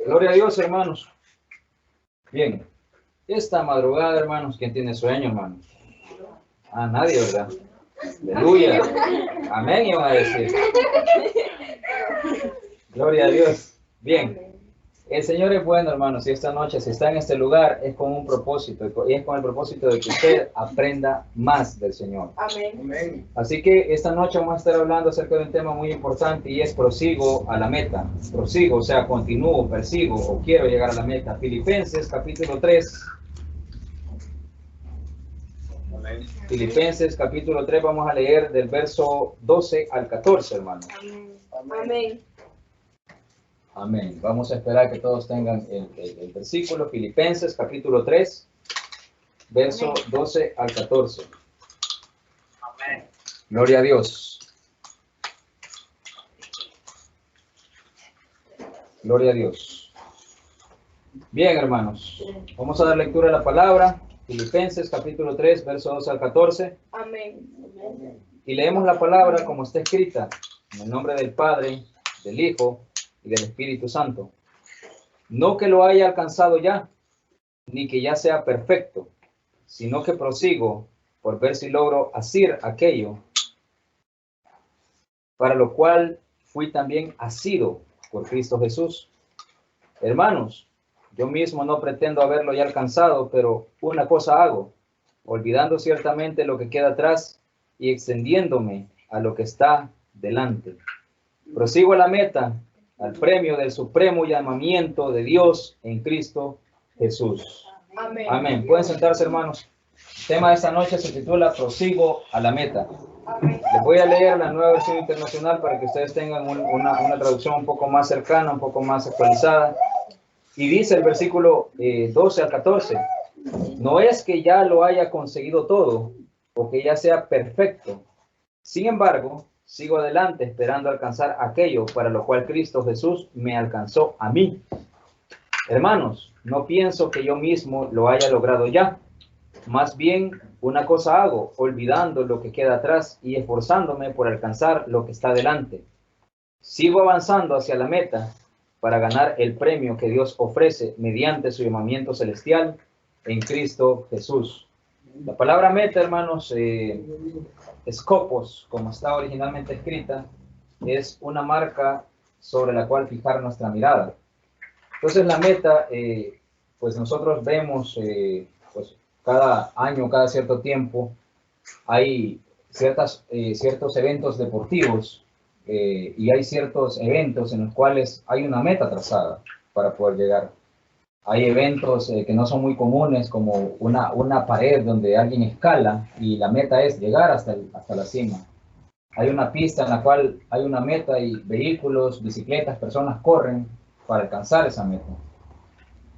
Gloria a Dios, hermanos. Bien, esta madrugada, hermanos, ¿quién tiene sueño, hermanos? Ah, nadie, ¿verdad? Aleluya. Amén, iban a decir. Gloria a Dios. Bien. El Señor es bueno, hermanos, y esta noche, si está en este lugar, es con un propósito, y es con el propósito de que usted aprenda más del Señor. Amén. Así que esta noche vamos a estar hablando acerca de un tema muy importante, y es prosigo a la meta. Prosigo, o sea, continúo, persigo, o quiero llegar a la meta. Filipenses, capítulo 3. Amén. Filipenses, capítulo 3, vamos a leer del verso 12 al 14, hermanos. Amén. Amén. Vamos a esperar que todos tengan el versículo. Filipenses, capítulo 3, verso 12 al 14. Amén. Gloria a Dios. Gloria a Dios. Bien, hermanos. Vamos a dar lectura a la palabra. Filipenses, capítulo 3, verso 12 al 14. Amén. Y leemos la palabra como está escrita, en el nombre del Padre, del Hijo y del Espíritu Santo. No que lo haya alcanzado ya, ni que ya sea perfecto, sino que prosigo por ver si logro asir aquello para lo cual fui también asido por Cristo Jesús. Hermanos, yo mismo no pretendo haberlo ya alcanzado, pero una cosa hago, olvidando ciertamente lo que queda atrás y extendiéndome a lo que está delante. Prosigo a la meta, al premio del supremo llamamiento de Dios en Cristo Jesús. Amén. Amén. Pueden sentarse, hermanos. El tema de esta noche se titula Prosigo a la meta. Amén. Les voy a leer la nueva versión internacional para que ustedes tengan una traducción un poco más cercana, un poco más actualizada. Y dice el versículo 12 al 14, no es que ya lo haya conseguido todo o que ya sea perfecto. Sin embargo, sigo adelante esperando alcanzar aquello para lo cual Cristo Jesús me alcanzó a mí. Hermanos, no pienso que yo mismo lo haya logrado ya. Más bien, una cosa hago, olvidando lo que queda atrás y esforzándome por alcanzar lo que está delante. Sigo avanzando hacia la meta para ganar el premio que Dios ofrece mediante su llamamiento celestial en Cristo Jesús. La palabra meta, hermanos, scopos, como está originalmente escrita, es una marca sobre la cual fijar nuestra mirada. Entonces la meta, pues nosotros vemos, pues cada año, cada cierto tiempo, hay ciertos eventos deportivos y hay ciertos eventos en los cuales hay una meta trazada para poder llegar. Hay eventos que no son muy comunes, como una pared donde alguien escala y la meta es llegar hasta la cima. Hay una pista en la cual hay una meta y vehículos, bicicletas, personas corren para alcanzar esa meta.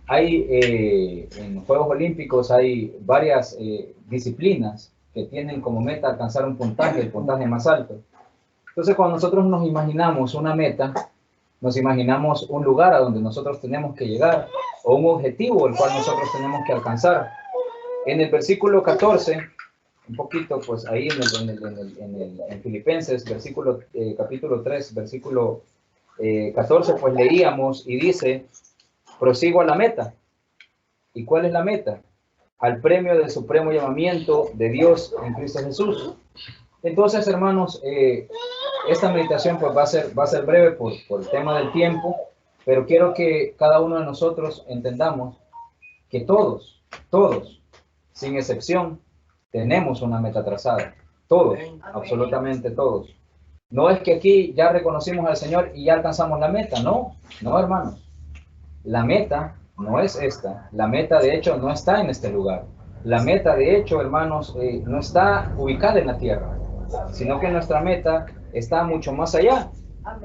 En los Juegos Olímpicos hay varias disciplinas que tienen como meta alcanzar un puntaje, el puntaje más alto. Entonces, cuando nosotros nos imaginamos una meta, nos imaginamos un lugar a donde nosotros tenemos que llegar o un objetivo el cual nosotros tenemos que alcanzar. En el versículo 14, un poquito, pues ahí en Filipenses, capítulo 3, versículo 14, pues leíamos y dice, prosigo a la meta. ¿Y cuál es la meta? Al premio del supremo llamamiento de Dios en Cristo Jesús. Entonces, hermanos, esta meditación pues va a ser breve por el tema del tiempo, pero quiero que cada uno de nosotros entendamos que todos, sin excepción, tenemos una meta trazada. Todos, absolutamente todos. No es que aquí ya reconocimos al Señor y ya alcanzamos la meta, no, hermanos. La meta no es esta. La meta, de hecho, no está en este lugar. La meta, de hecho, hermanos, no está ubicada en la tierra, sino que nuestra meta está mucho más allá.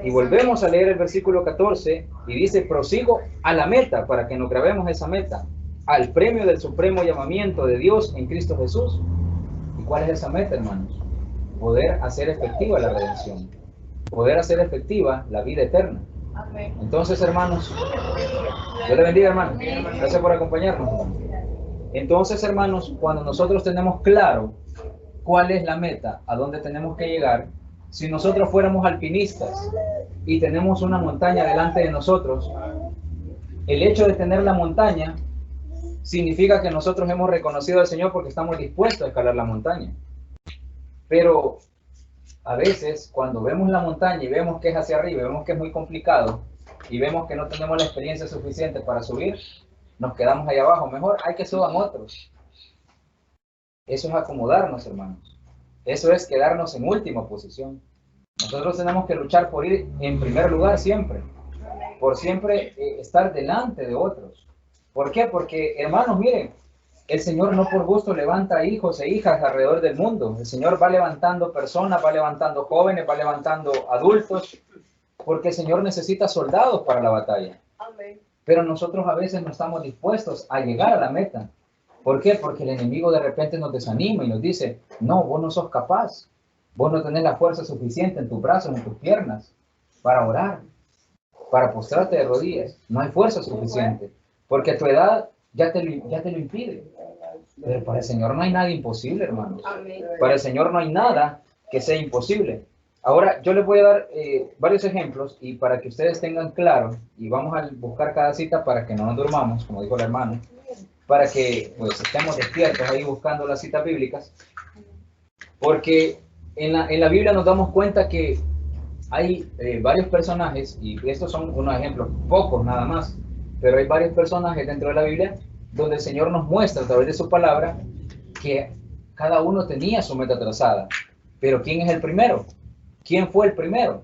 Y volvemos a leer el versículo 14 y dice, prosigo a la meta, para que nos grabemos esa meta, al premio del supremo llamamiento de Dios en Cristo Jesús. ¿Y cuál es esa meta, hermanos? Poder hacer efectiva la redención, poder hacer efectiva la vida eterna. Amén. Entonces, hermanos, Dios le bendiga, hermano. Gracias por acompañarnos. Entonces, hermanos, cuando nosotros tenemos claro cuál es la meta, a dónde tenemos que llegar, si nosotros fuéramos alpinistas y tenemos una montaña delante de nosotros el hecho de tener la montaña significa que nosotros hemos reconocido al Señor porque estamos dispuestos a escalar la montaña. Pero a veces, cuando vemos la montaña y vemos que es hacia arriba, y vemos que es muy complicado, y vemos que no tenemos la experiencia suficiente para subir, nos quedamos ahí abajo. Mejor hay que suban otros. Eso es acomodarnos, hermanos. Eso es quedarnos en última posición. Nosotros tenemos que luchar por ir en primer lugar siempre. Por siempre estar delante de otros. ¿Por qué? Porque, hermanos, miren, el Señor no por gusto levanta hijos e hijas alrededor del mundo. El Señor va levantando personas, va levantando jóvenes, va levantando adultos, porque el Señor necesita soldados para la batalla. Amén. Pero nosotros a veces no estamos dispuestos a llegar a la meta. ¿Por qué? Porque el enemigo de repente nos desanima y nos dice, no, vos no sos capaz. Vos no tenés la fuerza suficiente en tus brazos, en tus piernas, para orar, para postrarte de rodillas. No hay fuerza suficiente, porque tu edad ya te lo impide. Pero para el Señor no hay nada imposible, hermanos. Amén. Para el Señor no hay nada que sea imposible. Ahora, yo les voy a dar varios ejemplos y para que ustedes tengan claro, y vamos a buscar cada cita para que no nos durmamos, como dijo el hermano, para que pues estemos despiertos ahí buscando las citas bíblicas, porque en la Biblia nos damos cuenta que hay varios personajes, y estos son unos ejemplos, pocos nada más, pero hay varios personajes dentro de la Biblia donde el Señor nos muestra a través de su palabra que cada uno tenía su meta trazada. Pero ¿quién es el primero? ¿Quién fue el primero?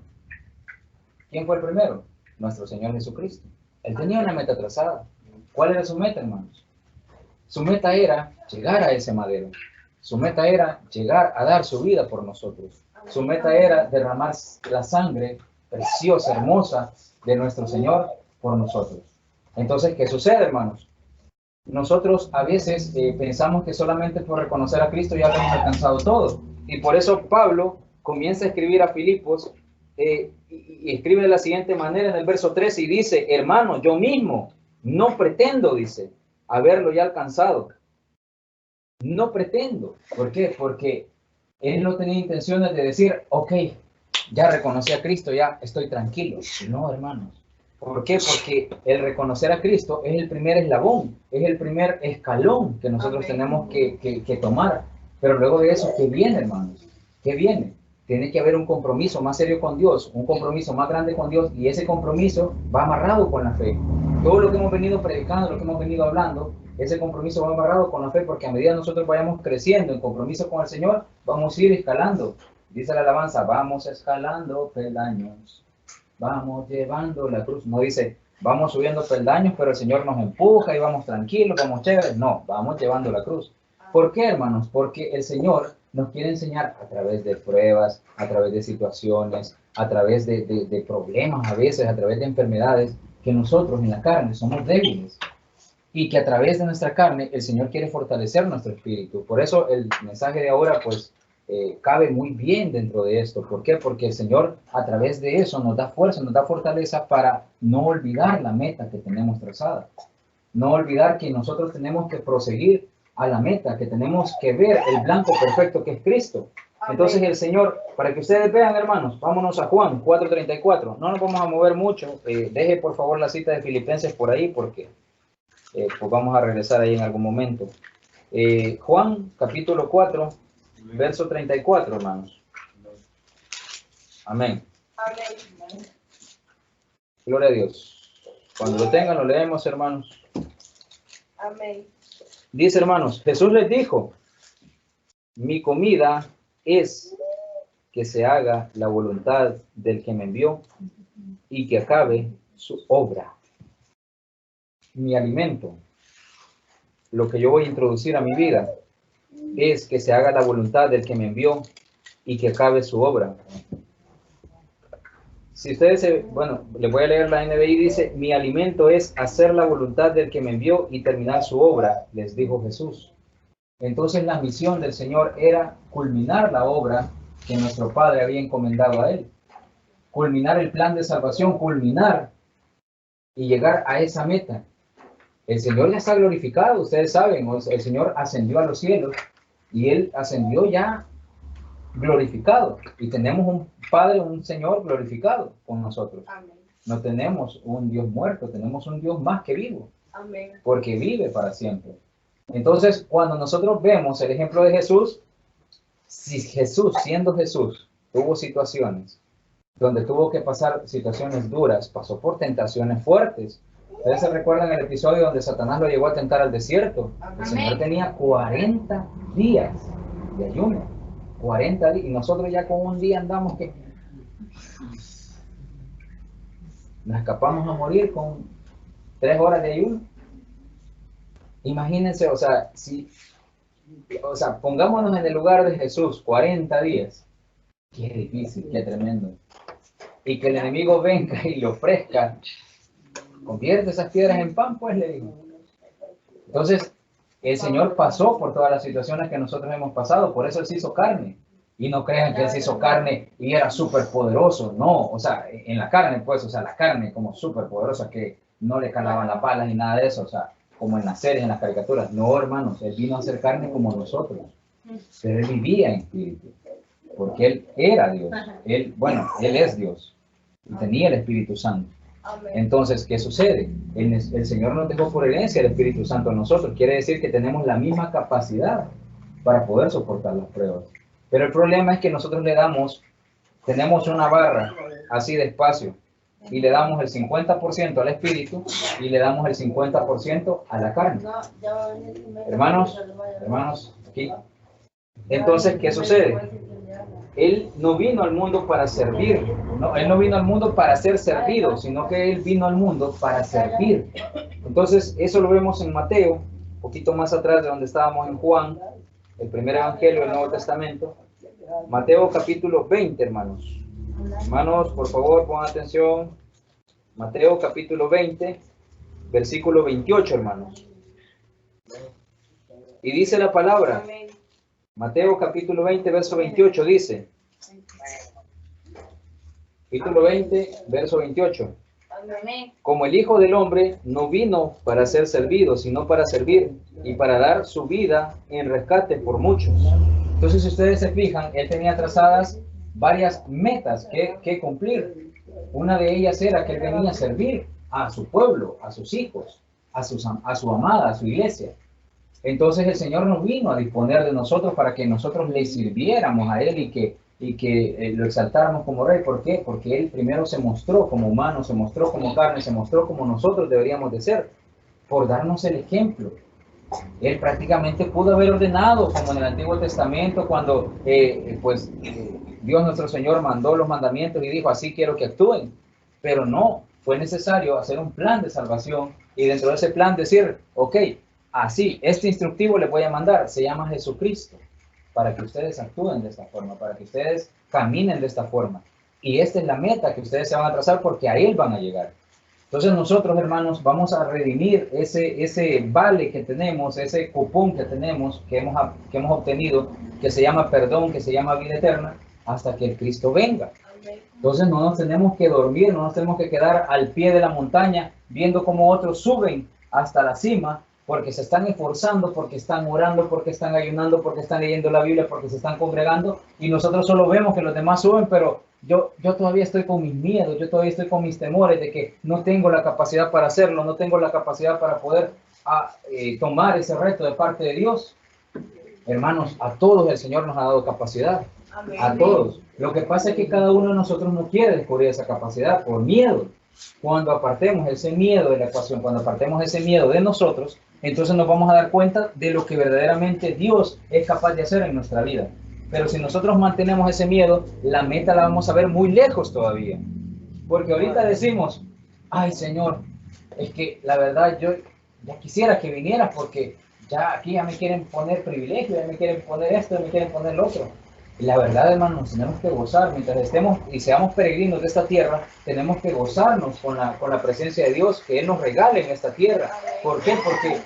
¿Quién fue el primero? Nuestro Señor Jesucristo. Él tenía una meta trazada. ¿Cuál era su meta, hermanos? Su meta era llegar a ese madero. Su meta era llegar a dar su vida por nosotros. Su meta era derramar la sangre preciosa, hermosa de nuestro Señor por nosotros. Entonces, ¿qué sucede, hermanos? Nosotros a veces pensamos que solamente por reconocer a Cristo ya hemos alcanzado todo. Y por eso Pablo comienza a escribir a Filipos y escribe de la siguiente manera en el verso 13 y dice, hermano, yo mismo no pretendo, dice, haberlo ya alcanzado. No pretendo. ¿Por qué? Porque él no tenía intenciones de decir, ok, ya reconocí a Cristo, ya estoy tranquilo. No, hermanos. ¿Por qué? Porque el reconocer a Cristo es el primer eslabón, es el primer escalón que nosotros tenemos que tomar. Pero luego de eso, ¿qué viene, hermanos? ¿Qué viene? Tiene que haber un compromiso más serio con Dios, un compromiso más grande con Dios, y ese compromiso va amarrado con la fe. Todo lo que hemos venido predicando, lo que hemos venido hablando, ese compromiso va amarrado con la fe, porque a medida que nosotros vayamos creciendo en compromiso con el Señor, vamos a ir escalando. Dice la alabanza, vamos escalando peldaños, vamos llevando la cruz. No dice, vamos subiendo peldaños, pero el Señor nos empuja y vamos tranquilos, vamos chéveres. No, vamos llevando la cruz. ¿Por qué, hermanos? Porque el Señor nos quiere enseñar a través de pruebas, a través de situaciones, a través de problemas a veces, a través de enfermedades, que nosotros en la carne somos débiles. Y que a través de nuestra carne el Señor quiere fortalecer nuestro espíritu. Por eso el mensaje de ahora pues cabe muy bien dentro de esto. ¿Por qué? Porque el Señor a través de eso nos da fuerza, nos da fortaleza para no olvidar la meta que tenemos trazada. No olvidar que nosotros tenemos que proseguir a la meta, que tenemos que ver el blanco perfecto que es Cristo. Entonces el Señor, para que ustedes vean, hermanos, vámonos a Juan 4:34. No nos vamos a mover mucho. Deje por favor la cita de Filipenses por ahí porque pues vamos a regresar ahí en algún momento. Juan capítulo 4, verso 34, hermanos. Amén. Amén. Gloria a Dios. Cuando lo tengan, lo leemos, hermanos. Amén. Dice, hermanos, Jesús les dijo, mi comida es que se haga la voluntad del que me envió y que acabe su obra. Mi alimento, lo que yo voy a introducir a mi vida, es que se haga la voluntad del que me envió y que acabe su obra. Si ustedes, bueno, les voy a leer la NBI, dice, mi alimento es hacer la voluntad del que me envió y terminar su obra, les dijo Jesús. Entonces la misión del Señor era culminar la obra que nuestro Padre había encomendado a Él. Culminar el plan de salvación, culminar y llegar a esa meta. El Señor ya está glorificado, ustedes saben, el Señor ascendió a los cielos y Él ascendió ya glorificado. Y tenemos un Padre, un Señor glorificado con nosotros. Amén. No tenemos un Dios muerto, tenemos un Dios más que vivo, Amén. porque vive para siempre. Entonces, cuando nosotros vemos el ejemplo de Jesús, si Jesús, siendo Jesús, tuvo situaciones donde tuvo que pasar situaciones duras, pasó por tentaciones fuertes. Ustedes se recuerdan el episodio donde Satanás lo llevó a tentar al desierto. El Señor tenía 40 días de ayuno. 40 días. Y nosotros ya con un día andamos que nos escapamos a morir con 3 horas de ayuno. Imagínense, o sea, pongámonos en el lugar de Jesús, 40 días. Qué difícil, qué tremendo. Y que el enemigo venga y le ofrezca, convierte esas piedras en pan, pues le digo. Entonces, el Señor pasó por todas las situaciones que nosotros hemos pasado, por eso Él se hizo carne. Y no crean que Él se hizo carne y era súper poderoso, no, o sea, en la carne, pues, o sea, la carne como súper poderosa, que no le calaban las balas ni nada de eso, o sea, como en las series, en las caricaturas. No, hermanos, Él vino a ser carne como nosotros, pero Él vivía en espíritu, porque Él era Dios, Él es Dios, y tenía el Espíritu Santo. Entonces, ¿qué sucede? El Señor nos dejó por herencia el Espíritu Santo a nosotros. Quiere decir que tenemos la misma capacidad para poder soportar las pruebas. Pero el problema es que nosotros tenemos una barra así de espacio y le damos el 50% al Espíritu y le damos el 50% a la carne. Hermanos, aquí. Entonces, ¿qué sucede? Él no vino al mundo para servir, no, Él no vino al mundo para ser servido, sino que Él vino al mundo para servir. Entonces, eso lo vemos en Mateo, un poquito más atrás de donde estábamos en Juan, el primer evangelio del Nuevo Testamento. Mateo capítulo 20, hermanos. Hermanos, por favor, pongan atención. Mateo capítulo 20, versículo 28, hermanos. Y dice la palabra. Mateo capítulo 20, verso 28 dice, capítulo 20, verso 28, como el Hijo del Hombre no vino para ser servido, sino para servir y para dar su vida en rescate por muchos. Entonces, si ustedes se fijan, Él tenía trazadas varias metas que cumplir. Una de ellas era que Él venía a servir a su pueblo, a sus hijos, a su amada, a su iglesia. Entonces el Señor nos vino a disponer de nosotros para que nosotros le sirviéramos a Él y que lo exaltáramos como Rey. ¿Por qué? Porque Él primero se mostró como humano, se mostró como carne, se mostró como nosotros deberíamos de ser, por darnos el ejemplo. Él prácticamente pudo haber ordenado, como en el Antiguo Testamento, cuando Dios nuestro Señor mandó los mandamientos y dijo, así quiero que actúen. Pero no, fue necesario hacer un plan de salvación y dentro de ese plan decir, ok, así, este instructivo le voy a mandar, se llama Jesucristo, para que ustedes actúen de esta forma, para que ustedes caminen de esta forma. Y esta es la meta que ustedes se van a trazar porque a Él van a llegar. Entonces nosotros, hermanos, vamos a redimir ese vale que tenemos, ese cupón que tenemos, que hemos obtenido, que se llama perdón, que se llama vida eterna, hasta que el Cristo venga. Entonces no nos tenemos que dormir, no nos tenemos que quedar al pie de la montaña viendo cómo otros suben hasta la cima, porque se están esforzando, porque están orando, porque están ayunando, porque están leyendo la Biblia, porque se están congregando, y nosotros solo vemos que los demás suben, pero yo todavía estoy con mis miedos, yo todavía estoy con mis temores de que no tengo la capacidad para hacerlo, no tengo la capacidad para poder tomar ese reto de parte de Dios. Hermanos, a todos el Señor nos ha dado capacidad, a todos. Lo que pasa es que cada uno de nosotros no quiere descubrir esa capacidad por miedo. Cuando apartemos ese miedo de la ecuación, cuando apartemos ese miedo de nosotros, entonces nos vamos a dar cuenta de lo que verdaderamente Dios es capaz de hacer en nuestra vida. Pero si nosotros mantenemos ese miedo, la meta la vamos a ver muy lejos todavía. Porque ahorita decimos, ay Señor, es que la verdad yo ya quisiera que vinieras porque aquí ya me quieren poner privilegio, ya me quieren poner esto, ya me quieren poner lo otro. Y la verdad, hermanos, nos tenemos que gozar mientras estemos y seamos peregrinos de esta tierra, tenemos que gozarnos con la presencia de Dios que Él nos regale en esta tierra. ¿Por qué? Porque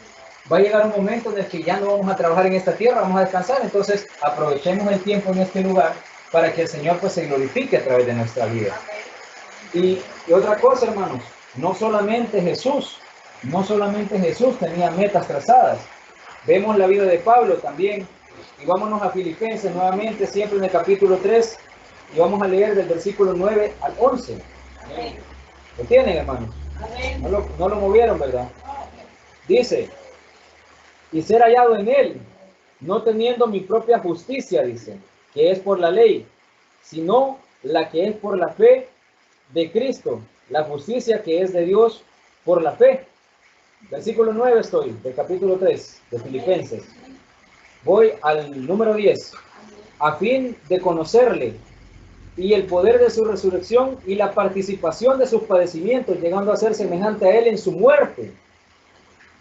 va a llegar un momento en el que ya no vamos a trabajar en esta tierra, vamos a descansar. Entonces aprovechemos el tiempo en este lugar para que el Señor pues se glorifique a través de nuestra vida. Y otra cosa, hermanos, no solamente Jesús tenía metas trazadas. Vemos la vida de Pablo también. Y vámonos a Filipenses nuevamente, siempre en el capítulo 3, y vamos a leer del versículo 9 al 11. ¿Lo tienen, hermanos? Amén. No lo movieron, ¿verdad? Dice, y ser hallado en él, no teniendo mi propia justicia, dice, que es por la ley, sino la que es por la fe de Cristo, la justicia que es de Dios por la fe. Versículo 9 estoy, del capítulo 3 de Filipenses. Voy al número 10. A fin de conocerle y el poder de su resurrección y la participación de sus padecimientos, llegando a ser semejante a él en su muerte.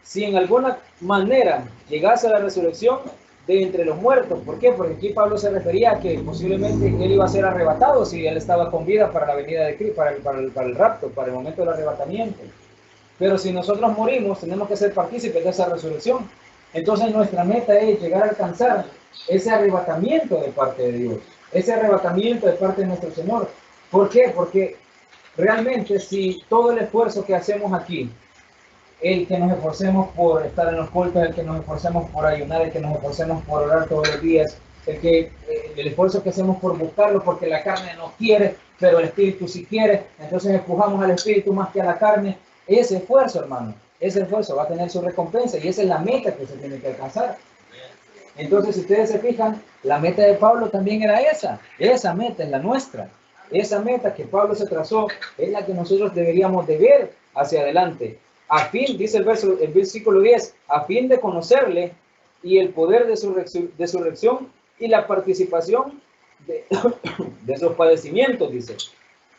Si en alguna manera llegase a la resurrección de entre los muertos. ¿Por qué? Porque aquí Pablo se refería a que posiblemente él iba a ser arrebatado si él estaba con vida para la venida de Cristo, para el rapto, para el momento del arrebatamiento. Pero si nosotros morimos, tenemos que ser partícipes de esa resurrección. Entonces nuestra meta es llegar a alcanzar ese arrebatamiento de parte de Dios, ese arrebatamiento de parte de nuestro Señor. ¿Por qué? Porque realmente si todo el esfuerzo que hacemos aquí, el que nos esforcemos por estar en los cultos, el que nos esforcemos por ayunar, el que nos esforcemos por orar todos los días, el esfuerzo que hacemos por buscarlo, porque la carne no quiere, pero el espíritu sí quiere, entonces empujamos al espíritu más que a la carne. Ese esfuerzo, hermano, ese esfuerzo va a tener su recompensa y esa es la meta que se tiene que alcanzar. Entonces, si ustedes se fijan, la meta de Pablo también era esa meta es la nuestra. Esa meta que Pablo se trazó es la que nosotros deberíamos de ver hacia adelante. A fin, dice el versículo 10, a fin de conocerle y el poder de su resurrección y la participación de sus padecimientos, dice,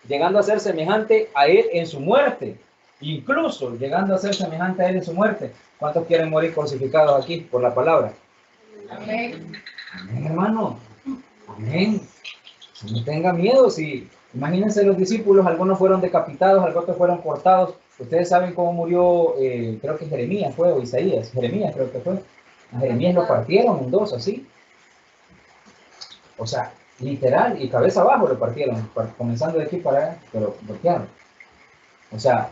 llegando a ser semejante a él en su muerte, incluso llegando a ser semejante a él en su muerte. ¿Cuántos quieren morir crucificados aquí por la palabra? Amén. Amén, hermano. Amén. No tenga miedo. Si imagínense los discípulos, algunos fueron decapitados, algunos fueron cortados. Ustedes saben cómo murió, creo que Jeremías fue, o Isaías. Jeremías creo que fue. A Jeremías lo partieron en dos, así. O sea, literal, y cabeza abajo lo partieron, comenzando de aquí para allá, pero voltearon. O sea,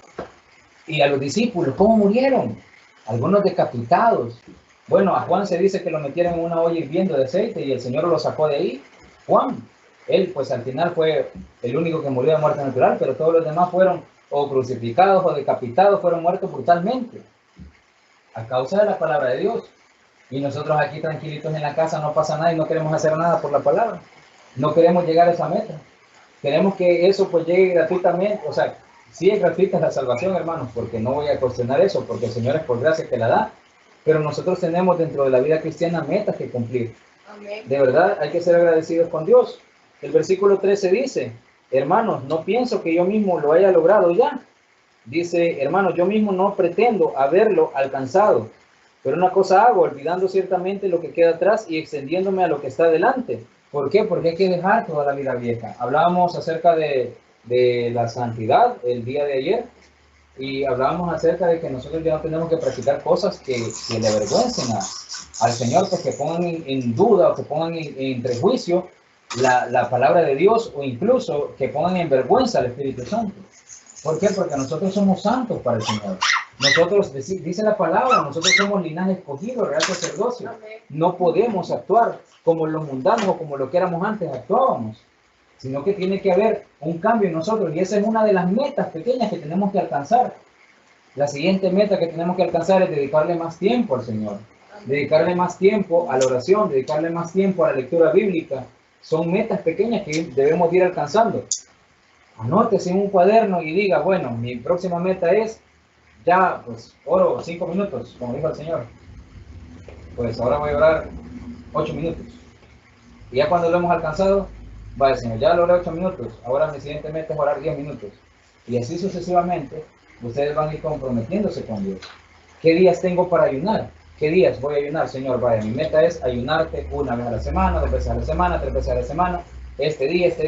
y a los discípulos, ¿cómo murieron? Algunos decapitados. Bueno, a Juan se dice que lo metieron en una olla hirviendo de aceite y el Señor lo sacó de ahí. Juan, él pues al final fue el único que murió de muerte natural, pero todos los demás fueron o crucificados o decapitados, fueron muertos brutalmente a causa de la palabra de Dios. Y nosotros aquí tranquilitos en la casa, no pasa nada y no queremos hacer nada por la palabra. No queremos llegar a esa meta. Queremos que eso pues llegue gratuitamente. O sea, sí es gratuita la salvación, hermanos, porque no voy a cuestionar eso, porque el Señor es por gracia que la da. Pero nosotros tenemos dentro de la vida cristiana metas que cumplir. Amén. De verdad, hay que ser agradecidos con Dios. El versículo 13 dice, hermanos, no pienso que yo mismo lo haya logrado ya. Dice, hermanos, yo mismo no pretendo haberlo alcanzado. Pero una cosa hago, olvidando ciertamente lo que queda atrás y extendiéndome a lo que está delante. ¿Por qué? Porque hay que dejar toda la vida vieja. Hablábamos acerca de la santidad el día de ayer y hablábamos acerca de que nosotros ya no tenemos que practicar cosas que le avergüencen al Señor, pues que pongan en duda o que pongan en prejuicio la palabra de Dios o incluso que pongan en vergüenza al Espíritu Santo. ¿Por qué? Porque nosotros somos santos para el Señor. Nosotros, dice la palabra, nosotros somos linaje escogido, real sacerdocio. No podemos actuar como los mundanos o como lo que éramos antes actuábamos, sino que tiene que haber un cambio en nosotros y esa es una de las metas pequeñas que tenemos que alcanzar. La siguiente meta que tenemos que alcanzar es dedicarle más tiempo al Señor, dedicarle más tiempo a la oración, dedicarle más tiempo a la lectura bíblica. Son metas pequeñas que debemos ir alcanzando. Anótese en un cuaderno y diga, bueno, mi próxima meta es, ya, pues, oro 5 minutos, como dijo el Señor. Pues ahora voy a orar 8 minutos. Y ya cuando lo hemos alcanzado, vaya Señor, ya lo oré 8 minutos, ahora mi siguiente meta es orar 10 minutos. Y así sucesivamente, ustedes van a ir comprometiéndose con Dios. ¿Qué días tengo para ayunar? ¿Qué días voy a ayunar, Señor? Vaya, mi meta es ayunarte una vez a la semana, 2 veces a la semana, 3 veces a la semana. Este día te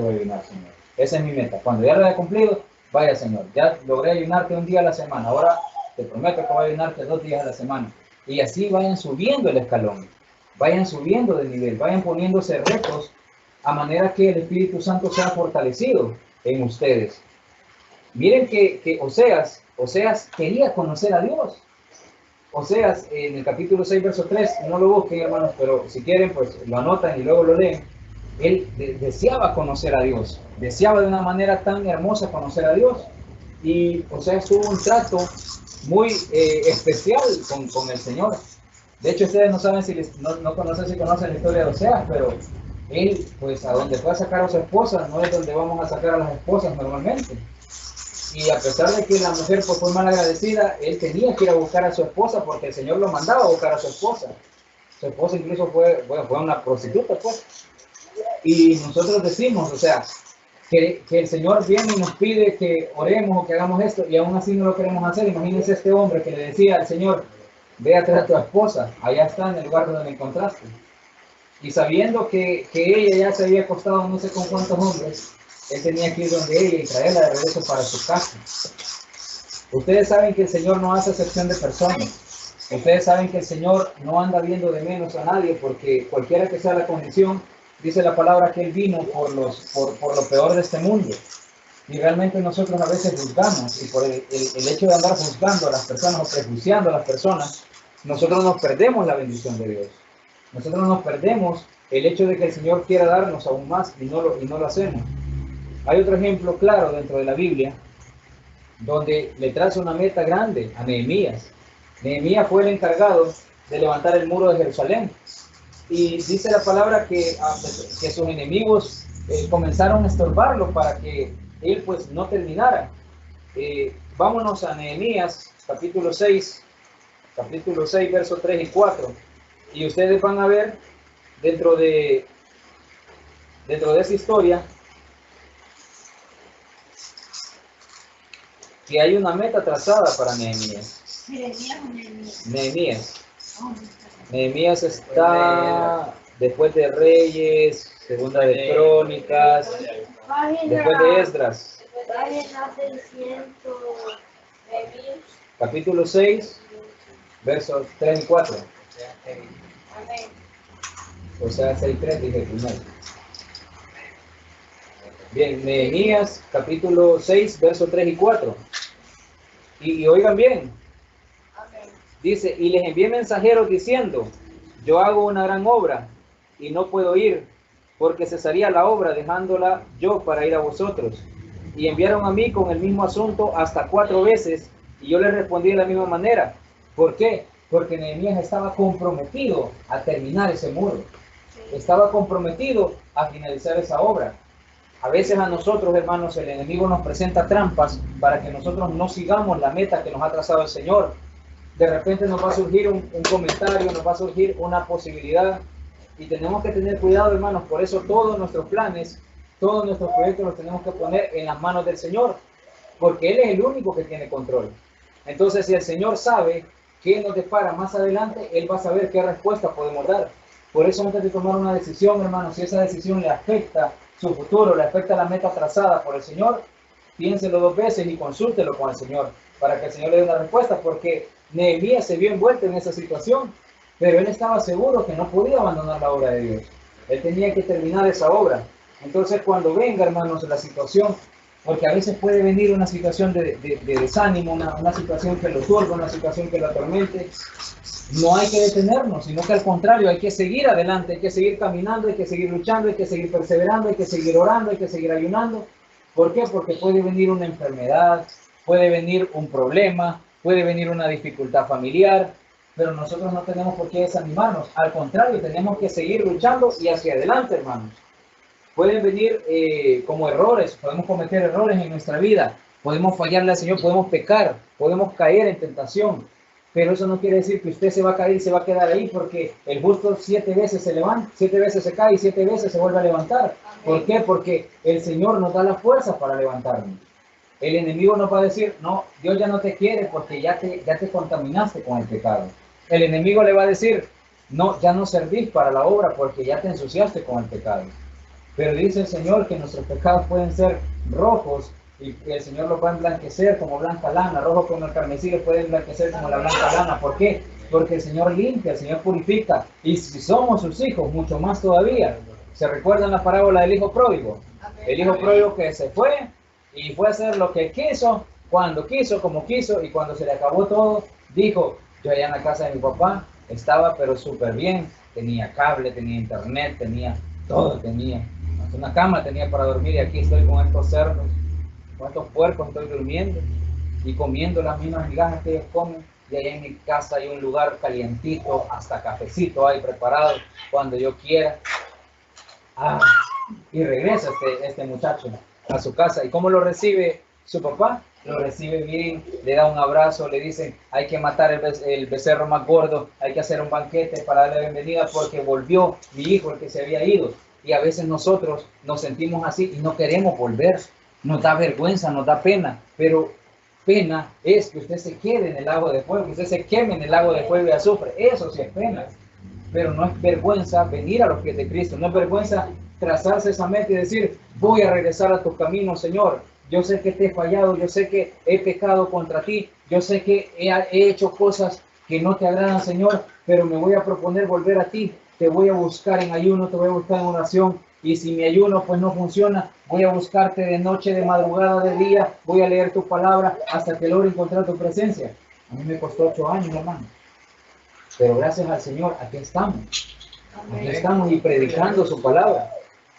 voy a ayunar, Señor. Esa es mi meta. Cuando ya lo haya cumplido, vaya Señor, ya logré ayunarte un día a la semana, ahora te prometo que voy a ayunarte 2 días a la semana. Y así vayan subiendo el escalón, vayan subiendo de nivel, vayan poniéndose retos a manera que el Espíritu Santo sea fortalecido en ustedes. Miren que Oseas quería conocer a Dios. Oseas, en el capítulo 6, verso 3, no lo busquen, hermanos, pero si quieren, pues lo anotan y luego lo leen. él deseaba conocer a Dios, deseaba de una manera tan hermosa conocer a Dios. Y, o sea, tuvo un trato muy especial con el Señor. De hecho, ustedes no saben no conocen si conocen la historia de Oseas, pero él, pues, a donde fue a sacar a su esposa, no es donde vamos a sacar a las esposas normalmente. Y a pesar de que la mujer pues, fue mal agradecida, él tenía que ir a buscar a su esposa porque el Señor lo mandaba a buscar a su esposa. Su esposa incluso fue una prostituta, pues. Y nosotros decimos, o sea, que el Señor viene y nos pide que oremos o que hagamos esto y aún así no lo queremos hacer. Imagínense este hombre que le decía al Señor, ve a traer a tu esposa, allá está en el lugar donde me encontraste. Y sabiendo que ella ya se había acostado no sé con cuántos hombres, él tenía que ir donde ella y traerla de regreso para su casa. Ustedes saben que el Señor no hace excepción de personas. Ustedes saben que el Señor no anda viendo de menos a nadie porque cualquiera que sea la condición, dice la palabra que Él vino por lo peor de este mundo. Y realmente nosotros a veces juzgamos y por el hecho de andar juzgando a las personas o prejuiciando a las personas, nosotros nos perdemos la bendición de Dios. Nosotros nos perdemos el hecho de que el Señor quiera darnos aún más y no lo hacemos. Hay otro ejemplo claro dentro de la Biblia donde le traza una meta grande a Nehemías. Nehemías fue el encargado de levantar el muro de Jerusalén. Y dice la palabra que sus enemigos comenzaron a estorbarlo para que él pues no terminara. Vámonos a Nehemías capítulo 6, versos 3 y 4. Y ustedes van a ver dentro de esa historia que hay una meta trazada para Nehemías. Nehemías está después de Reyes, segunda de Crónicas, después de Esdras. Capítulo 6, versos 3 y 4. O sea, 6 y 3 dije primero. Bien, Nehemías capítulo 6, versos 3 y 4. Y oigan bien. Dice, y les envié mensajeros diciendo, yo hago una gran obra y no puedo ir, porque cesaría la obra dejándola yo para ir a vosotros. Y enviaron a mí con el mismo asunto hasta 4 veces, y yo les respondí de la misma manera. ¿Por qué? Porque Nehemías estaba comprometido a terminar ese muro. Estaba comprometido a finalizar esa obra. A veces a nosotros, hermanos, el enemigo nos presenta trampas para que nosotros no sigamos la meta que nos ha trazado el Señor. De repente nos va a surgir un comentario, nos va a surgir una posibilidad y tenemos que tener cuidado, hermanos. Por eso todos nuestros planes, todos nuestros proyectos los tenemos que poner en las manos del Señor, porque Él es el único que tiene control. Entonces, si el Señor sabe qué nos depara más adelante, Él va a saber qué respuesta podemos dar. Por eso, antes de tomar una decisión, hermanos, si esa decisión le afecta su futuro, le afecta la meta trazada por el Señor, piénselo 2 veces y consúltelo con el Señor para que el Señor le dé una respuesta, porque Nehemías se vio envuelto en esa situación, pero él estaba seguro que no podía abandonar la obra de Dios. Él tenía que terminar esa obra. Entonces, cuando venga, hermanos, la situación, porque a veces puede venir una situación de desánimo, una situación que lo turbe, una situación que lo atormente, no hay que detenernos, sino que al contrario, hay que seguir adelante, hay que seguir caminando, hay que seguir luchando, hay que seguir perseverando, hay que seguir orando, hay que seguir ayunando. ¿Por qué? Porque puede venir una enfermedad, puede venir un problema, puede venir una dificultad familiar, pero nosotros no tenemos por qué desanimarnos. Al contrario, tenemos que seguir luchando y hacia adelante, hermanos. Pueden venir como errores, podemos cometer errores en nuestra vida, podemos fallarle al Señor, podemos pecar, podemos caer en tentación, pero eso no quiere decir que usted se va a caer y se va a quedar ahí, porque el justo 7 veces se levanta, 7 veces se cae y 7 veces se vuelve a levantar. ¿Por qué? Porque el Señor nos da la fuerza para levantarnos. El enemigo nos va a decir, no, Dios ya no te quiere porque ya te contaminaste con el pecado. El enemigo le va a decir, no, ya no servís para la obra porque ya te ensuciaste con el pecado. Pero dice el Señor que nuestros pecados pueden ser rojos y el Señor los va a emblanquecer como blanca lana, rojo como el carmesí los puede emblanquecer como la blanca lana. ¿Por qué? Porque el Señor limpia, el Señor purifica. Y si somos sus hijos, mucho más todavía. ¿Se recuerdan la parábola del hijo pródigo? El hijo pródigo que se fue y fue a hacer lo que quiso, cuando quiso, como quiso, y cuando se le acabó todo, dijo, yo allá en la casa de mi papá estaba pero súper bien, tenía cable, tenía internet, tenía todo tenía. Hasta una cama tenía para dormir y aquí estoy con estos cerdos, con estos puercos estoy durmiendo y comiendo las mismas migajas que ellos comen. Y allá en mi casa hay un lugar calientito, hasta cafecito hay preparado cuando yo quiera. Y regresa este muchacho a su casa. ¿Y cómo lo recibe su papá? Lo recibe bien, le da un abrazo, le dicen, hay que matar el becerro más gordo, hay que hacer un banquete para darle la bienvenida porque volvió mi hijo, el que se había ido. Y a veces nosotros nos sentimos así y no queremos volver. Nos da vergüenza, nos da pena, pero pena es que usted se quede en el lago de fuego, que usted se queme en el lago de fuego y azufre. Eso sí es pena. Pero no es vergüenza venir a los pies de Cristo, no es vergüenza trazarse esa meta y decir, voy a regresar a tus caminos, Señor. Yo sé que te he fallado, yo sé que he pecado contra ti, yo sé que he hecho cosas que no te agradan, Señor, pero me voy a proponer volver a ti. Te voy a buscar en ayuno, te voy a buscar en oración. Y si mi ayuno pues no funciona, voy a buscarte de noche, de madrugada, de día, voy a leer tu palabra hasta que logre encontrar tu presencia. A mí me costó 8 años, hermano. Pero gracias al Señor, aquí estamos. Aquí estamos y predicando su palabra.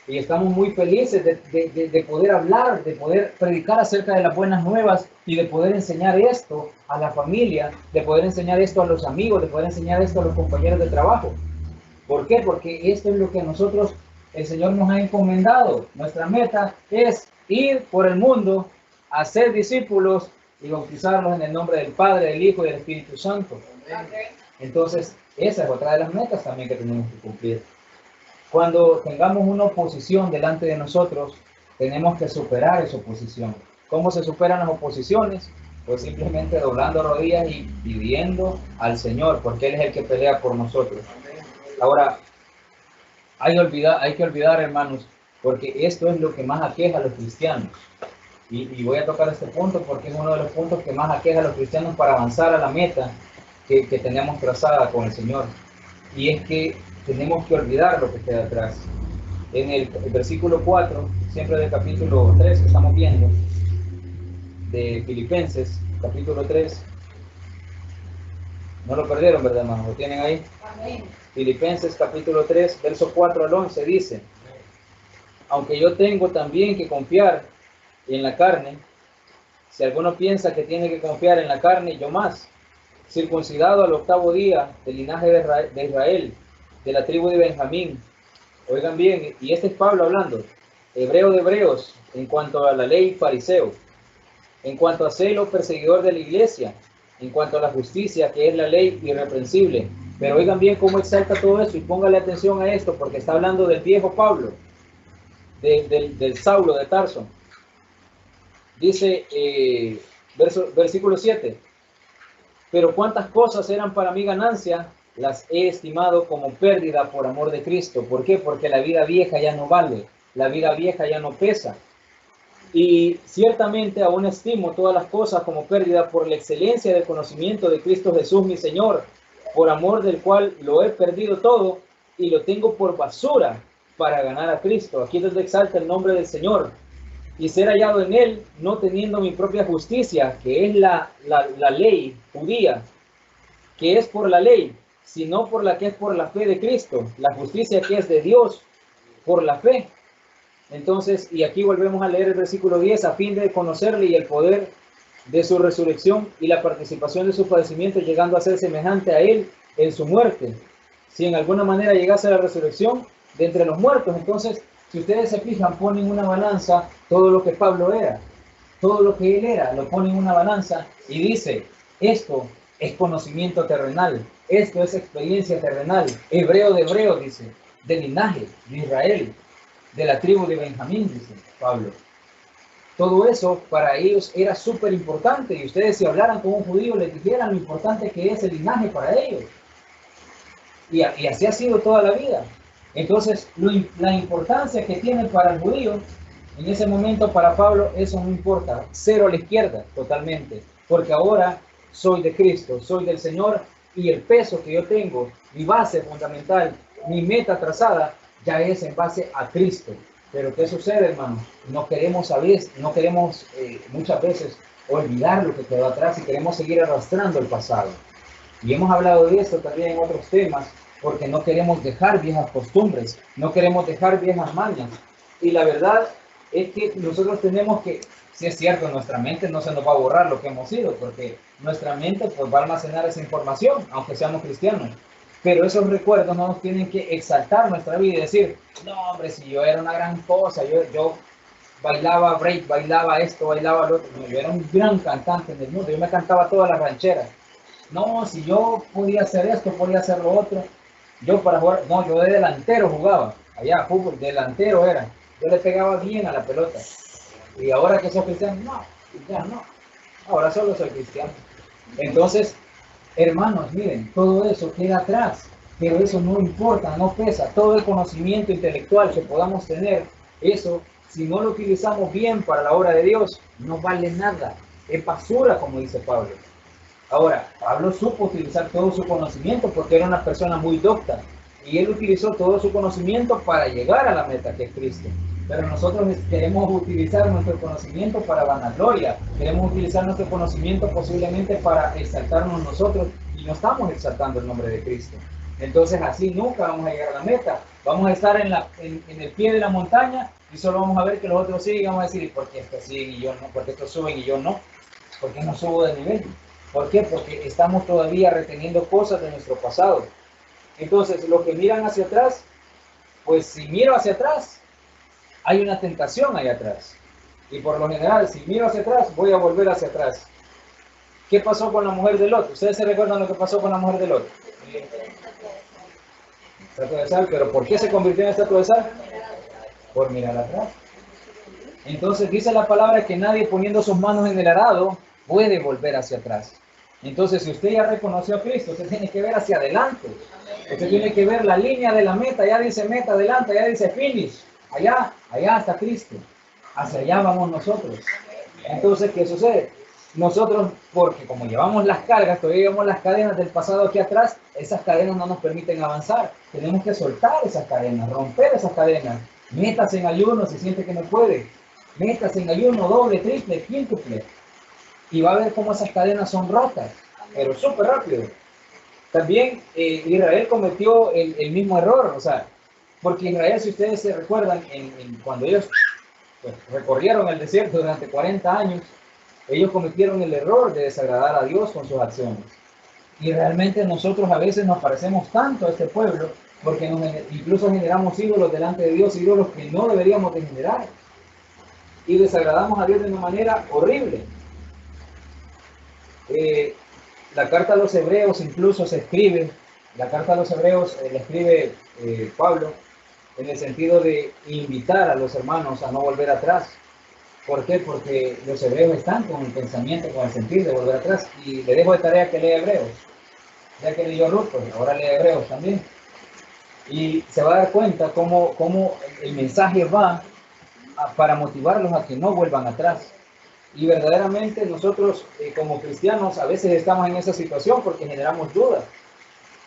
Y estamos muy felices de poder hablar, de poder predicar acerca de las buenas nuevas y de poder enseñar esto a la familia, de poder enseñar esto a los amigos, de poder enseñar esto a los compañeros de trabajo. ¿Por qué? Porque esto es lo que a nosotros el Señor nos ha encomendado. Nuestra meta es ir por el mundo, hacer discípulos y bautizarlos en el nombre del Padre, del Hijo y del Espíritu Santo. Entonces, esa es otra de las metas también que tenemos que cumplir. Cuando tengamos una oposición delante de nosotros, tenemos que superar esa oposición. ¿Cómo se superan las oposiciones? Pues simplemente doblando rodillas y pidiendo al Señor, porque Él es el que pelea por nosotros. Ahora, hay que olvidar, hermanos, porque esto es lo que más aqueja a los cristianos. Y voy a tocar este punto porque es uno de los puntos que más aqueja a los cristianos para avanzar a la meta que tenemos trazada con el Señor. Y es que tenemos que olvidar lo que queda atrás. En el versículo 4, siempre del capítulo 3 que estamos viendo, de Filipenses, capítulo 3. No lo perdieron, ¿verdad, hermanos? ¿Lo tienen ahí? Amén. Filipenses, capítulo 3, verso 4 al 11, dice, aunque yo tengo también que confiar en la carne, si alguno piensa que tiene que confiar en la carne, yo más, circuncidado al 8º día del linaje de Israel, de la tribu de Benjamín. Oigan bien, y este es Pablo hablando, hebreo de hebreos, en cuanto a la ley, fariseo, en cuanto a celo, perseguidor de la iglesia, en cuanto a la justicia, que es la ley, irreprensible. Pero oigan bien cómo exalta todo eso y póngale atención a esto, porque está hablando del viejo Pablo, del Saulo de Tarso. Dice, versículo 7, pero cuántas cosas eran para mí ganancia, las he estimado como pérdida por amor de Cristo. ¿Por qué? Porque la vida vieja ya no vale, la vida vieja ya no pesa. Y ciertamente aún estimo todas las cosas como pérdida por la excelencia del conocimiento de Cristo Jesús mi Señor, por amor del cual lo he perdido todo y lo tengo por basura para ganar a Cristo. Aquí es donde exalta el nombre del Señor. Y ser hallado en Él, no teniendo mi propia justicia, que es la ley judía, que es por la ley, sino por la que es por la fe de Cristo, la justicia que es de Dios por la fe. Entonces, y aquí volvemos a leer el versículo 10, a fin de conocerle y el poder de su resurrección y la participación de su padecimiento, llegando a ser semejante a Él en su muerte. Si en alguna manera llegase a la resurrección de entre los muertos, entonces, si ustedes se fijan, ponen en una balanza todo lo que Pablo era, todo lo que él era, lo ponen en una balanza y dice, esto es conocimiento terrenal, esto es experiencia terrenal, hebreo de hebreos, dice, del linaje de Israel, de la tribu de Benjamín, dice Pablo. Todo eso para ellos era súper importante y ustedes si hablaran con un judío les dijeran lo importante que es el linaje para ellos. Y así ha sido toda la vida. Entonces, la importancia que tiene para el judío, en ese momento para Pablo, eso no importa. Cero a la izquierda, totalmente. Porque ahora soy de Cristo, soy del Señor y el peso que yo tengo, mi base fundamental, mi meta trazada, ya es en base a Cristo. Pero ¿qué sucede, hermano? No queremos muchas veces olvidar lo que quedó atrás y queremos seguir arrastrando el pasado. Y hemos hablado de esto también en otros temas, porque no queremos dejar viejas costumbres, no queremos dejar viejas mañas. Y la verdad es que nosotros tenemos que, si es cierto, nuestra mente no se nos va a borrar lo que hemos sido, porque nuestra mente pues va a almacenar esa información, aunque seamos cristianos. Pero esos recuerdos no nos tienen que exaltar nuestra vida y decir, no hombre, si yo era una gran cosa, yo bailaba break, bailaba esto, bailaba lo otro. No, yo era un gran cantante en el mundo, yo me cantaba todas las rancheras. No, si yo podía hacer esto, podía hacer lo otro. Yo para jugar, no, yo de delantero jugaba, allá fútbol, delantero era. Yo le pegaba bien a la pelota. Y ahora que soy cristiano, no, ya no. Ahora solo soy cristiano. Entonces, hermanos, miren, todo eso queda atrás, pero eso no importa, no pesa. Todo el conocimiento intelectual que podamos tener, eso, si no lo utilizamos bien para la obra de Dios, no vale nada. Es basura, como dice Pablo. Ahora, Pablo supo utilizar todo su conocimiento porque era una persona muy docta y él utilizó todo su conocimiento para llegar a la meta que es Cristo. Pero nosotros queremos utilizar nuestro conocimiento para vanagloria, queremos utilizar nuestro conocimiento posiblemente para exaltarnos nosotros y no estamos exaltando el nombre de Cristo. Entonces así nunca vamos a llegar a la meta. Vamos a estar en el pie de la montaña y solo vamos a ver que los otros siguen y vamos a decir, ¿por qué estos siguen y yo no? ¿Por qué estos suben y yo no? ¿Por qué no subo de nivel? ¿Por qué? Porque estamos todavía reteniendo cosas de nuestro pasado. Entonces, los que miran hacia atrás, pues si miro hacia atrás, hay una tentación ahí atrás. Y por lo general, si miro hacia atrás, voy a volver hacia atrás. ¿Qué pasó con la mujer de Lot? ¿Ustedes se recuerdan lo que pasó con la mujer de Lot? Estatua de sal, pero ¿por qué se convirtió en estatua de sal? Por mirar atrás. Entonces dice la palabra que nadie poniendo sus manos en el arado puede volver hacia atrás. Entonces, si usted ya reconoció a Cristo, usted tiene que ver hacia adelante. Usted tiene que ver la línea de la meta. Ya dice meta adelante, ya dice finish. Allá está Cristo. Hacia allá vamos nosotros. Entonces, ¿qué sucede? Nosotros, porque como llevamos las cargas, todavía llevamos las cadenas del pasado aquí atrás, esas cadenas no nos permiten avanzar. Tenemos que soltar esas cadenas, romper esas cadenas. Métase en ayuno si siente que no puede. Métase en ayuno doble, triple, quíntuple. Y va a ver cómo esas cadenas son rotas, pero súper rápido. También Israel cometió el mismo error, o sea, porque Israel, si ustedes se recuerdan, cuando ellos pues, recorrieron el desierto durante 40 años, ellos cometieron el error de desagradar a Dios con sus acciones. Y realmente nosotros a veces nos parecemos tanto a este pueblo, porque incluso generamos ídolos delante de Dios, ídolos que no deberíamos de generar. Y desagradamos a Dios de una manera horrible. La carta a los hebreos incluso se escribe, la carta a los hebreos la escribe Pablo en el sentido de invitar a los hermanos a no volver atrás. ¿Por qué? Porque los hebreos están con el pensamiento, con el sentir de volver atrás. Y le dejo de tarea que lea Hebreos. Ya que leyó Ruth, pues ahora lee Hebreos también. Y se va a dar cuenta cómo el mensaje va para motivarlos a que no vuelvan atrás. Y verdaderamente nosotros como cristianos a veces estamos en esa situación porque generamos dudas.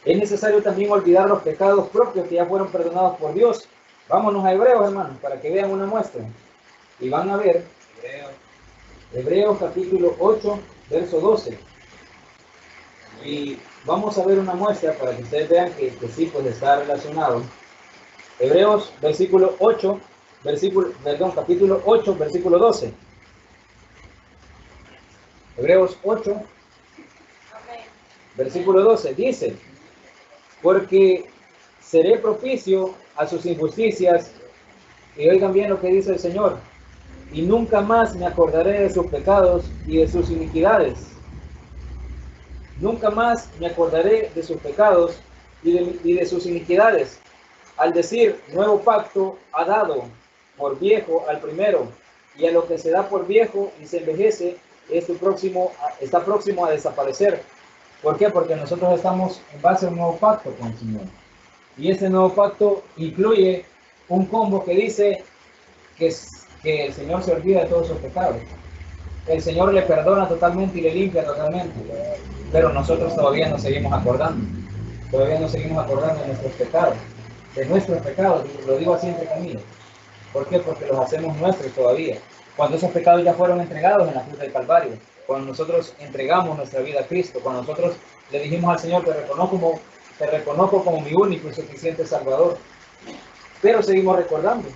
Es necesario también olvidar los pecados propios que ya fueron perdonados por Dios. Vámonos a Hebreos, hermanos, para que vean una muestra. Y van a ver Hebreos capítulo 8, verso 12. Y vamos a ver una muestra para que ustedes vean que sí, pues está relacionado. Hebreos capítulo 8, versículo 12. Hebreos 8, versículo 12, dice, porque seré propicio a sus injusticias, y oigan bien lo que dice el Señor, y nunca más me acordaré de sus pecados y de sus iniquidades. Nunca más me acordaré de sus pecados y de sus iniquidades. Al decir, nuevo pacto ha dado por viejo al primero, y a lo que se da por viejo y se envejece, está próximo a desaparecer. ¿Por qué? Porque nosotros estamos en base a un nuevo pacto con el Señor. Y ese nuevo pacto incluye un combo que dice que el Señor se olvida de todos sus pecados. El Señor le perdona totalmente y le limpia totalmente. Pero nosotros todavía nos seguimos acordando. Todavía nos seguimos acordando de nuestros pecados. De nuestros pecados, lo digo así entre comillas. ¿Por qué? Porque los hacemos nuestros todavía. Cuando esos pecados ya fueron entregados en la cruz del Calvario, cuando nosotros entregamos nuestra vida a Cristo, cuando nosotros le dijimos al Señor, te reconozco te reconozco como mi único y suficiente Salvador. Pero seguimos recordando.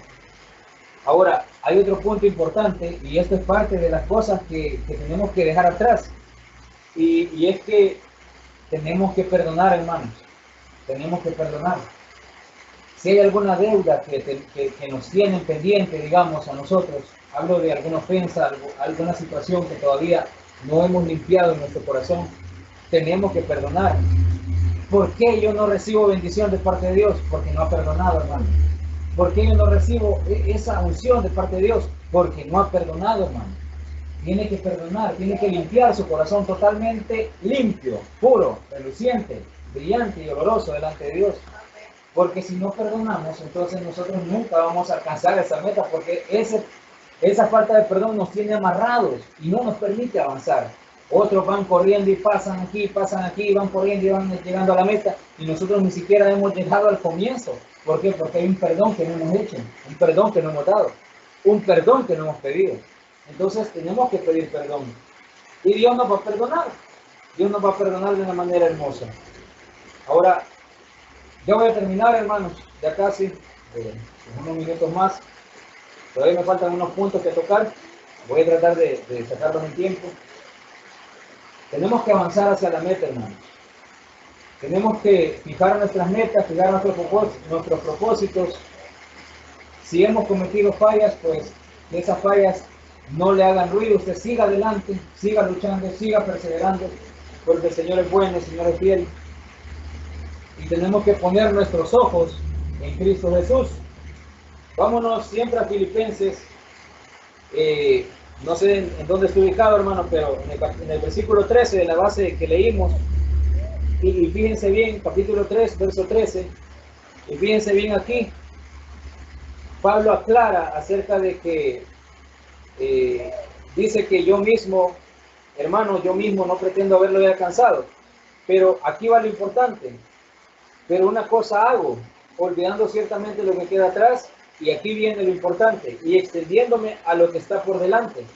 Ahora, hay otro punto importante, y esto es parte de las cosas que tenemos que dejar atrás. Y es que tenemos que perdonar, hermanos. Tenemos que perdonar. Si hay alguna deuda que nos tienen pendiente, digamos, a nosotros, hablo de alguna ofensa, alguna situación que todavía no hemos limpiado en nuestro corazón, tenemos que perdonar. ¿Por qué yo no recibo bendición de parte de Dios? Porque no ha perdonado, hermano. ¿Por qué yo no recibo esa unción de parte de Dios? Porque no ha perdonado, hermano. Tiene que perdonar, tiene que limpiar su corazón totalmente limpio, puro, reluciente, brillante y oloroso delante de Dios. Porque si no perdonamos, entonces nosotros nunca vamos a alcanzar esa meta, porque esa falta de perdón nos tiene amarrados y no nos permite avanzar. Otros van corriendo y pasan aquí, van corriendo y van llegando a la meta, y nosotros ni siquiera hemos llegado al comienzo. ¿Por qué? Porque hay un perdón que no hemos hecho, un perdón que no hemos dado, un perdón que no hemos pedido. Entonces tenemos que pedir perdón. Y Dios nos va a perdonar. Dios nos va a perdonar de una manera hermosa. Ahora, ya voy a terminar, hermanos, ya casi, unos minutos más. Todavía me faltan unos puntos que tocar. Voy a tratar de sacarlos en tiempo. Tenemos que avanzar hacia la meta, hermanos. Tenemos que fijar nuestras metas, fijar nuestros propósitos. Si hemos cometido fallas, pues que esas fallas no le hagan ruido. Usted siga adelante, siga luchando, siga perseverando, porque el Señor es bueno, el Señor es fiel. Y tenemos que poner nuestros ojos en Cristo Jesús. Vámonos siempre a Filipenses. No sé en dónde está ubicado, hermano, pero en el versículo 13 de la base que leímos. Y fíjense bien, capítulo 3, verso 13. Y fíjense bien aquí. Pablo aclara acerca de que dice que yo mismo, hermano, yo mismo no pretendo haberlo ya alcanzado. Pero aquí va lo importante. Pero una cosa hago, olvidando ciertamente lo que queda atrás, y aquí viene lo importante, y extendiéndome a lo que está por delante.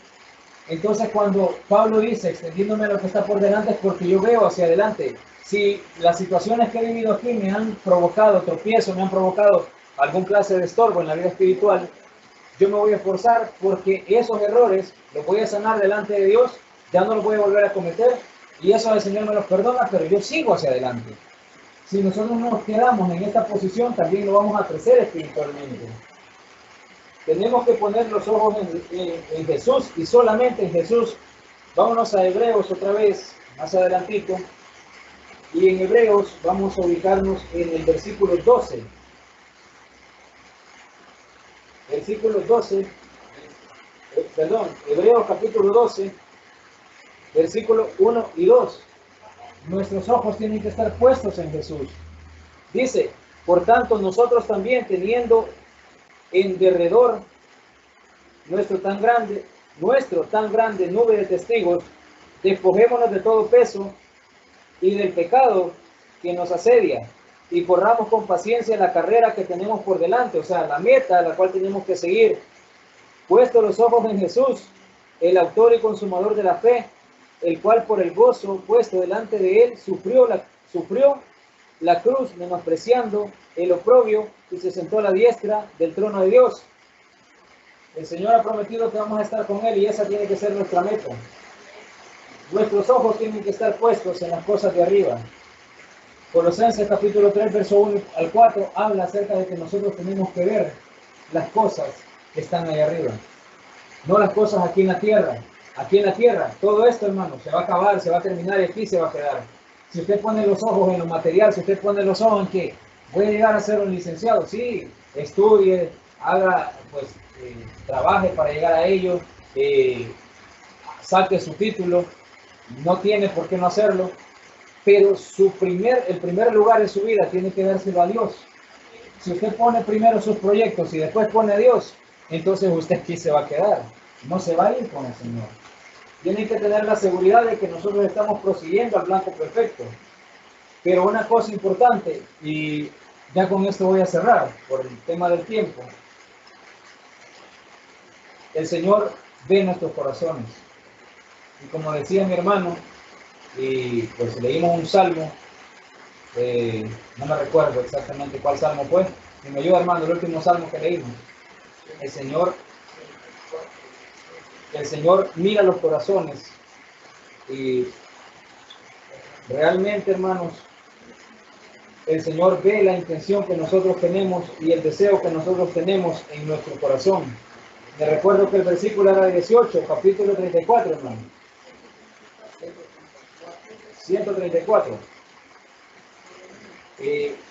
Entonces, cuando Pablo dice extendiéndome a lo que está por delante, es porque yo veo hacia adelante. Si las situaciones que he vivido aquí me han provocado tropiezo, me han provocado algún clase de estorbo en la vida espiritual, yo me voy a esforzar porque esos errores los voy a sanar delante de Dios, ya no los voy a volver a cometer, y eso el Señor me los perdona, pero yo sigo hacia adelante. Si nosotros nos quedamos en esta posición, también no vamos a crecer espiritualmente. Tenemos que poner los ojos en Jesús y solamente en Jesús. Vámonos a Hebreos otra vez, más adelantito. Y en Hebreos vamos a ubicarnos en el versículo 12. Versículo 12, Hebreos capítulo 12, versículo 1 y 2. Nuestros ojos tienen que estar puestos en Jesús. Dice, por tanto, nosotros también teniendo en derredor nuestro tan grande nube de testigos, despojémonos de todo peso y del pecado que nos asedia, y corramos con paciencia la carrera que tenemos por delante, o sea, la meta a la cual tenemos que seguir, puesto los ojos en Jesús, el autor y consumador de la fe, el cual por el gozo puesto delante de él sufrió la cruz, menospreciando el oprobio, y se sentó a la diestra del trono de Dios. El Señor ha prometido que vamos a estar con él, y esa tiene que ser nuestra meta. Nuestros ojos tienen que estar puestos en las cosas de arriba. Colosenses capítulo 3, verso 1 al 4 habla acerca de que nosotros tenemos que ver las cosas que están ahí arriba, no las cosas aquí en la tierra. Aquí en la tierra, todo esto, hermano, se va a acabar, se va a terminar y aquí se va a quedar. Si usted pone los ojos en lo material, si usted pone los ojos en que voy a llegar a ser un licenciado, sí, estudie, haga, pues, trabaje para llegar a ello, saque su título, no tiene por qué no hacerlo, pero el primer lugar en su vida tiene que dárselo a Dios. Si usted pone primero sus proyectos y después pone a Dios, entonces usted aquí se va a quedar, no se va a ir con el Señor. Tienen que tener la seguridad de que nosotros estamos prosiguiendo al blanco perfecto. Pero una cosa importante, y ya con esto voy a cerrar por el tema del tiempo. El Señor ve nuestros corazones. Y como decía mi hermano, y pues leímos un salmo, no me recuerdo exactamente cuál salmo fue. Si me ayuda, hermano, el último salmo que leímos. El Señor mira los corazones y realmente, hermanos, el Señor ve la intención que nosotros tenemos y el deseo que nosotros tenemos en nuestro corazón. Me recuerdo que el versículo era 18, capítulo 34, hermano. 134.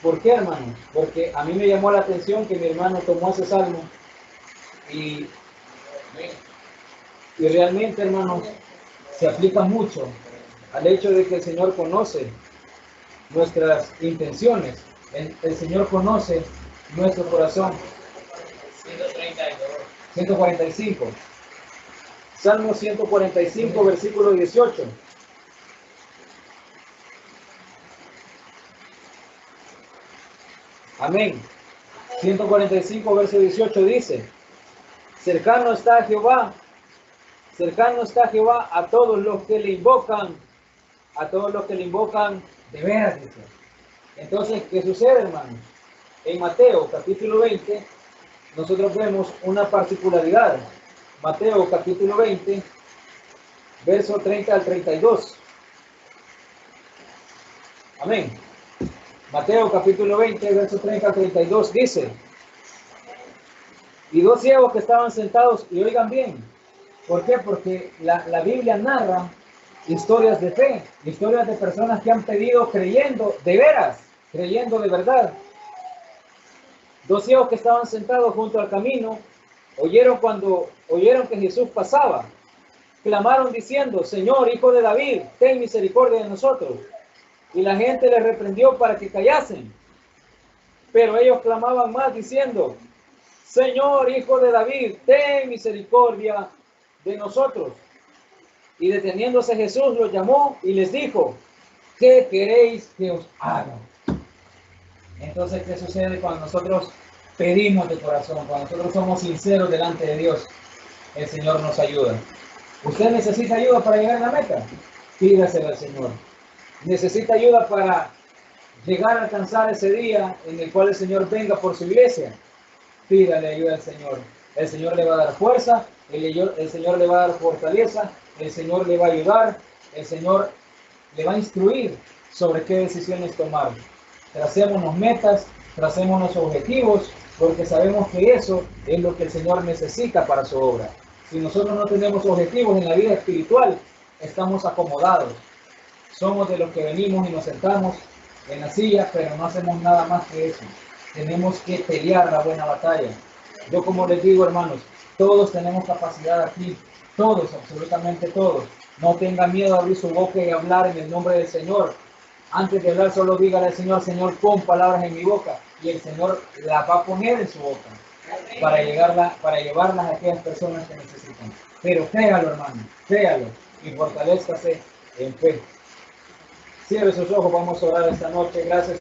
¿Por qué, hermano? Porque a mí me llamó la atención que mi hermano tomó ese salmo y realmente, hermanos, se aplica mucho al hecho de que el Señor conoce nuestras intenciones. El Señor conoce nuestro corazón. 145. Salmo 145, versículo 18. Amén. 145, verso 18 dice: cercano está Jehová a todos los que le invocan, de veras, dice. Entonces, ¿qué sucede, hermanos? En Mateo, capítulo 20, nosotros vemos una particularidad. Mateo, capítulo 20, verso 30 al 32. Amén. Mateo, capítulo 20, verso 30 al 32 dice: y dos ciegos que estaban sentados, y oigan bien, ¿por qué? Porque la Biblia narra historias de fe, historias de personas que han pedido creyendo de veras, creyendo de verdad. Dos ciegos que estaban sentados junto al camino, cuando oyeron que Jesús pasaba, clamaron diciendo: Señor, Hijo de David, ten misericordia de nosotros. Y la gente les reprendió para que callasen. Pero ellos clamaban más diciendo: Señor, Hijo de David, ten misericordia de nosotros. Y deteniéndose Jesús los llamó y les dijo: ¿qué queréis que os haga? Entonces, ¿qué sucede cuando nosotros pedimos de corazón? Cuando nosotros somos sinceros delante de Dios, el Señor nos ayuda. ¿Usted necesita ayuda para llegar a la meta? Pídasela al Señor. ¿Necesita ayuda para llegar a alcanzar ese día en el cual el Señor venga por su iglesia? Pídale ayuda al Señor. El Señor le va a dar fuerza, el Señor le va a dar fortaleza, el Señor le va a ayudar, el Señor le va a instruir sobre qué decisiones tomar. Tracémonos metas, tracémonos objetivos, porque sabemos que eso es lo que el Señor necesita para su obra. Si nosotros no tenemos objetivos en la vida espiritual, estamos acomodados. Somos de los que venimos y nos sentamos en la silla, pero no hacemos nada más que eso. Tenemos que pelear la buena batalla. Yo, como les digo, hermanos, todos tenemos capacidad aquí, todos, absolutamente todos. No tengan miedo de abrir su boca y hablar en el nombre del Señor. Antes de hablar, solo dígale al Señor: Señor, pon palabras en mi boca, y el Señor las va a poner en su boca para llevarlas a aquellas personas que necesitan. Pero créalo, hermano, créalo y fortalézcase en fe. Cierre sus ojos, vamos a orar esta noche. Gracias.